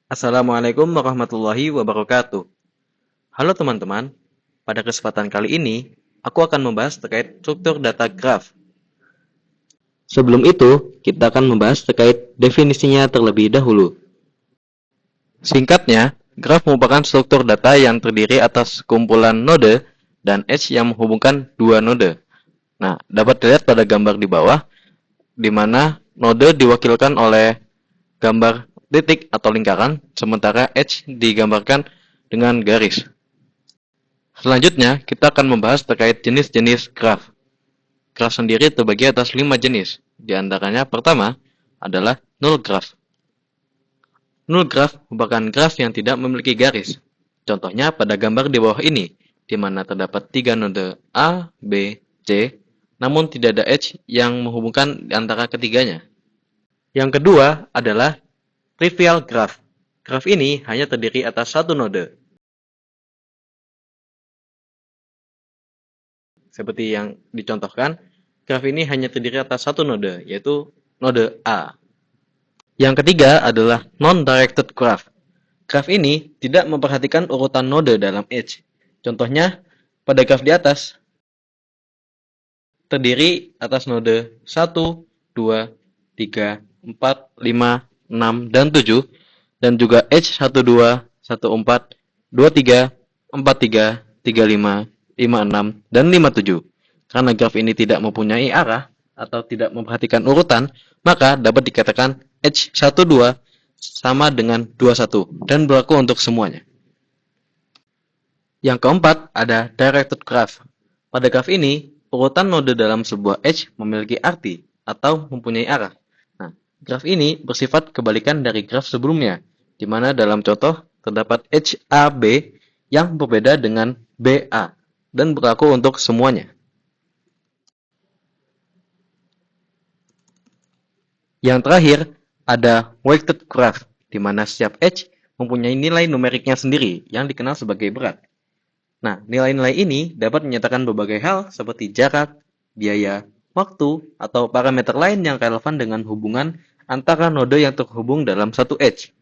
Assalamualaikum warahmatullahi wabarakatuh. Halo teman-teman, pada kesempatan kali ini, aku akan membahas terkait struktur data graf. Sebelum itu, kita akan membahas terkait definisinya terlebih dahulu. Singkatnya, graf merupakan struktur data yang terdiri atas kumpulan node dan edge yang menghubungkan dua node. Nah, dapat dilihat pada gambar di bawah, di mana node diwakilkan oleh gambar titik atau lingkaran, sementara edge digambarkan dengan garis. Selanjutnya, kita akan membahas terkait jenis-jenis graf. Graf sendiri terbagi atas 5 jenis. Di antaranya pertama adalah null graph. Null graph merupakan graf yang tidak memiliki garis. Contohnya pada gambar di bawah ini, di mana terdapat 3 node A, B, C, namun tidak ada edge yang menghubungkan antara ketiganya. Yang kedua adalah trivial graph. Graf ini hanya terdiri atas satu node. Seperti yang dicontohkan, graf ini hanya terdiri atas satu node, yaitu node A. Yang ketiga adalah non-directed graph. Graf ini tidak memperhatikan urutan node dalam edge. Contohnya, pada graf di atas, terdiri atas node 1, 2, 3, 4, 5, 6, dan 7, dan juga edge 12, 14, 23, 43, 35, 56, dan 57. Karena graf ini tidak mempunyai arah atau tidak memperhatikan urutan, maka dapat dikatakan edge 12 sama dengan 21 dan berlaku untuk semuanya. Yang keempat ada directed graph. Pada graf ini, urutan node dalam sebuah edge memiliki arti atau mempunyai arah. Nah, graf ini bersifat kebalikan dari graf sebelumnya, di mana dalam contoh terdapat edge AB yang berbeda dengan BA dan berlaku untuk semuanya. Yang terakhir, ada weighted graph, di mana setiap edge mempunyai nilai numeriknya sendiri yang dikenal sebagai berat. Nah, nilai-nilai ini dapat menyatakan berbagai hal seperti jarak, biaya, waktu, atau parameter lain yang relevan dengan hubungan antara node yang terhubung dalam satu edge.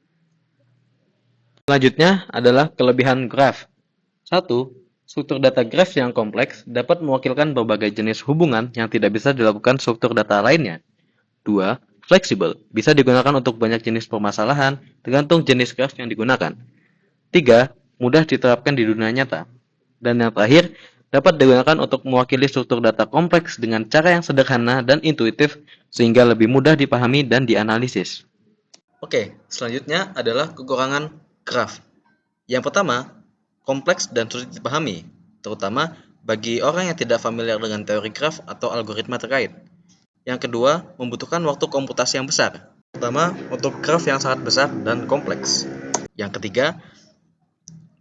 Selanjutnya adalah kelebihan graf. 1. Struktur data graf yang kompleks dapat mewakilkan berbagai jenis hubungan yang tidak bisa dilakukan struktur data lainnya. 2. Fleksibel, bisa digunakan untuk banyak jenis permasalahan tergantung jenis graf yang digunakan. 3. Mudah diterapkan di dunia nyata. Dan yang terakhir, dapat digunakan untuk mewakili struktur data kompleks dengan cara yang sederhana dan intuitif sehingga lebih mudah dipahami dan dianalisis. Oke, selanjutnya adalah kekurangan graf. Yang pertama, kompleks dan sulit dipahami, terutama bagi orang yang tidak familiar dengan teori graf atau algoritma terkait. Yang kedua, membutuhkan waktu komputasi yang besar, terutama untuk graf yang sangat besar dan kompleks. Yang ketiga,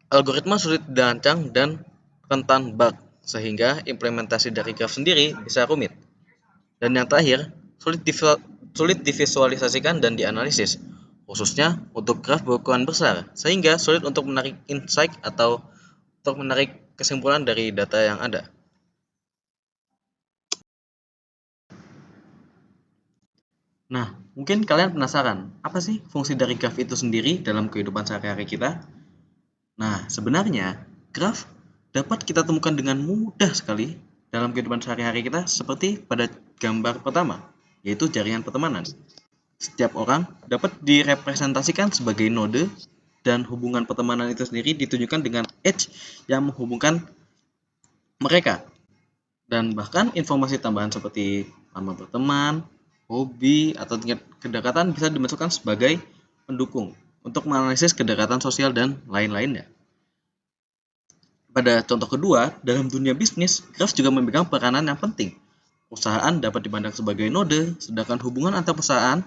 algoritma sulit dirancang dan rentan bug, sehingga implementasi dari graf sendiri bisa rumit. Dan yang terakhir, sulit divisualisasikan dan dianalisis, khususnya untuk graf berukuran besar, sehingga sulit untuk menarik insight atau untuk menarik kesimpulan dari data yang ada. Nah, mungkin kalian penasaran, apa sih fungsi dari graf itu sendiri dalam kehidupan sehari-hari kita? Nah, sebenarnya graf dapat kita temukan dengan mudah sekali dalam kehidupan sehari-hari kita seperti pada gambar pertama, yaitu jaringan pertemanan. Setiap orang dapat direpresentasikan sebagai node dan hubungan pertemanan itu sendiri ditunjukkan dengan edge yang menghubungkan mereka. Dan bahkan informasi tambahan seperti nama berteman, hobi, atau tingkat kedekatan bisa dimasukkan sebagai pendukung untuk menganalisis kedekatan sosial dan lain-lainnya. Pada contoh kedua, dalam dunia bisnis, graf juga memegang peranan yang penting. Perusahaan dapat dipandang sebagai node, sedangkan hubungan antar perusahaan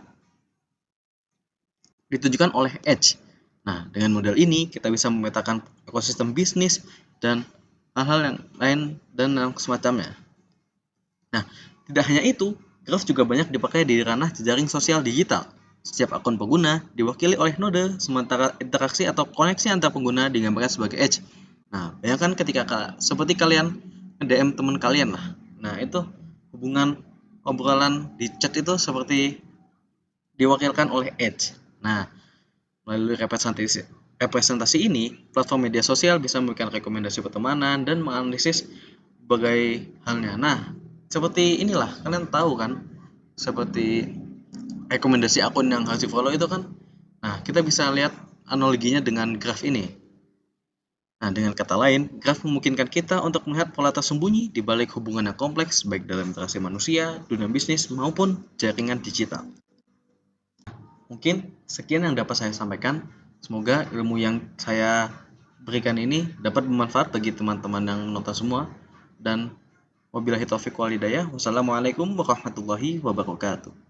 ditunjukkan oleh edge. Nah, dengan model ini kita bisa memetakan ekosistem bisnis dan hal-hal yang lain dan semacamnya. Nah, tidak hanya itu, graf juga banyak dipakai di ranah jejaring sosial digital. Setiap akun pengguna diwakili oleh node, sementara interaksi atau koneksi antar pengguna digambarkan sebagai edge. Nah, bayangkan ketika seperti kalian nge-DM teman kalian lah. Nah, itu hubungan obrolan di chat itu seperti diwakilkan oleh edge. Nah, Melalui representasi ini, platform media sosial bisa memberikan rekomendasi pertemanan dan menganalisis berbagai halnya. Nah, seperti inilah, kalian tahu kan, seperti rekomendasi akun yang harus di-follow itu kan. Nah, kita bisa lihat analoginya dengan graf ini. Nah, dengan kata lain, graf memungkinkan kita untuk melihat pola tersembunyi di balik hubungan yang kompleks, baik dalam interaksi manusia, dunia bisnis, maupun jaringan digital. Mungkin sekian yang dapat saya sampaikan. Semoga ilmu yang saya berikan ini dapat bermanfaat bagi teman-teman yang menonton semua. Dan wabillahi taufiq wal hidayah. Wassalamualaikum warahmatullahi wabarakatuh.